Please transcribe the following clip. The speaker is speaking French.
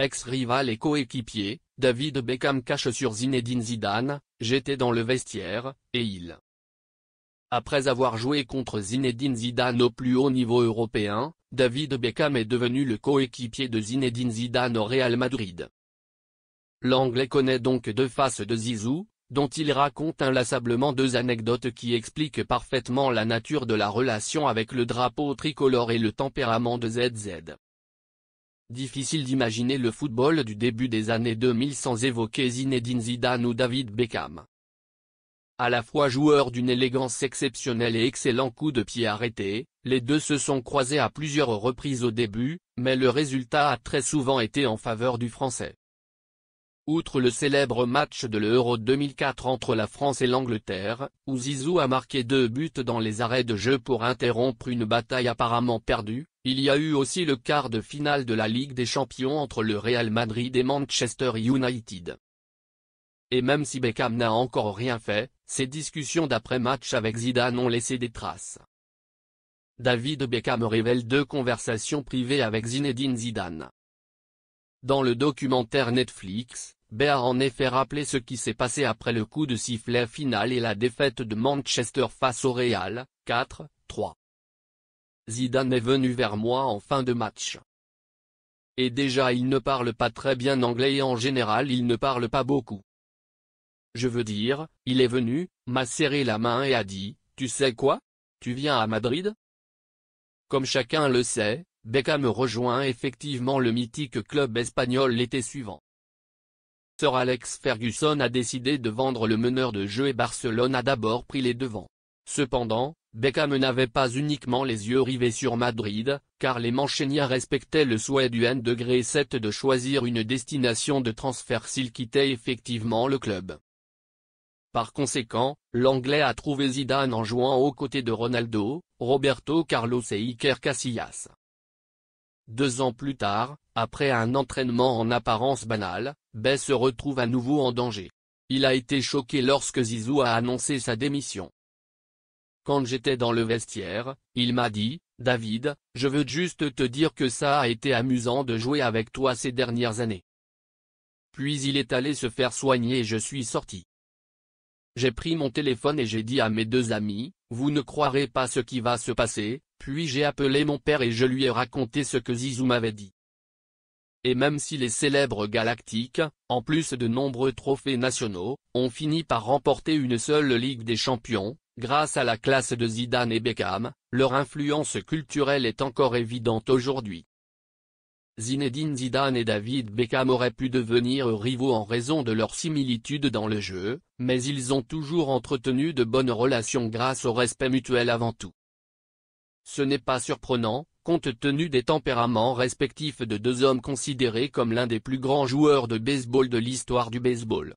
Ex-rival et coéquipier, David Beckham cache sur Zinedine Zidane: « J'étais dans le vestiaire, et il. » Après avoir joué contre Zinedine Zidane au plus haut niveau européen, David Beckham est devenu le coéquipier de Zinedine Zidane au Real Madrid. L'Anglais connaît donc deux faces de Zizou, dont il raconte inlassablement deux anecdotes qui expliquent parfaitement la nature de la relation avec le drapeau tricolore et le tempérament de ZZ. Difficile d'imaginer le football du début des années 2000 sans évoquer Zinedine Zidane ou David Beckham. À la fois joueur d'une élégance exceptionnelle et excellent coup de pied arrêté, les deux se sont croisés à plusieurs reprises au début, mais le résultat a très souvent été en faveur du Français. Outre le célèbre match de l'Euro 2004 entre la France et l'Angleterre, où Zizou a marqué 2 buts dans les arrêts de jeu pour interrompre une bataille apparemment perdue, il y a eu aussi le quart de finale de la Ligue des Champions entre le Real Madrid et Manchester United. Et même si Beckham n'a encore rien fait, ses discussions d'après-match avec Zidane ont laissé des traces. David Beckham révèle 2 conversations privées avec Zinedine Zidane. Dans le documentaire Netflix, B a en effet rappelé ce qui s'est passé après le coup de sifflet final et la défaite de Manchester face au Real, 4-3. Zidane est venu vers moi en fin de match. Et déjà il ne parle pas très bien anglais et en général il ne parle pas beaucoup. Je veux dire, il est venu, m'a serré la main et a dit: « Tu sais quoi? Tu viens à Madrid ?» Comme chacun le sait, Beckham rejoint effectivement le mythique club espagnol l'été suivant. Sir Alex Ferguson a décidé de vendre le meneur de jeu et Barcelone a d'abord pris les devants. Cependant, Beckham n'avait pas uniquement les yeux rivés sur Madrid, car les Mancuniens respectaient le souhait du N-7 de choisir une destination de transfert s'il quittait effectivement le club. Par conséquent, l'Anglais a trouvé Zidane en jouant aux côtés de Ronaldo, Roberto Carlos et Iker Casillas. 2 ans plus tard, après un entraînement en apparence banal, B se retrouve à nouveau en danger. Il a été choqué lorsque Zizou a annoncé sa démission. Quand j'étais dans le vestiaire, il m'a dit: « David, je veux juste te dire que ça a été amusant de jouer avec toi ces dernières années. » Puis il est allé se faire soigner et je suis sorti. J'ai pris mon téléphone et j'ai dit à mes 2 amis: « Vous ne croirez pas ce qui va se passer », puis j'ai appelé mon père et je lui ai raconté ce que Zizou m'avait dit. Et même si les célèbres Galactiques, en plus de nombreux trophées nationaux, ont fini par remporter une seule Ligue des Champions, grâce à la classe de Zidane et Beckham, leur influence culturelle est encore évidente aujourd'hui. Zinedine Zidane et David Beckham auraient pu devenir rivaux en raison de leur similitude dans le jeu, mais ils ont toujours entretenu de bonnes relations grâce au respect mutuel avant tout. Ce n'est pas surprenant, compte tenu des tempéraments respectifs de 2 hommes considérés comme l'un des plus grands joueurs de baseball de l'histoire du baseball.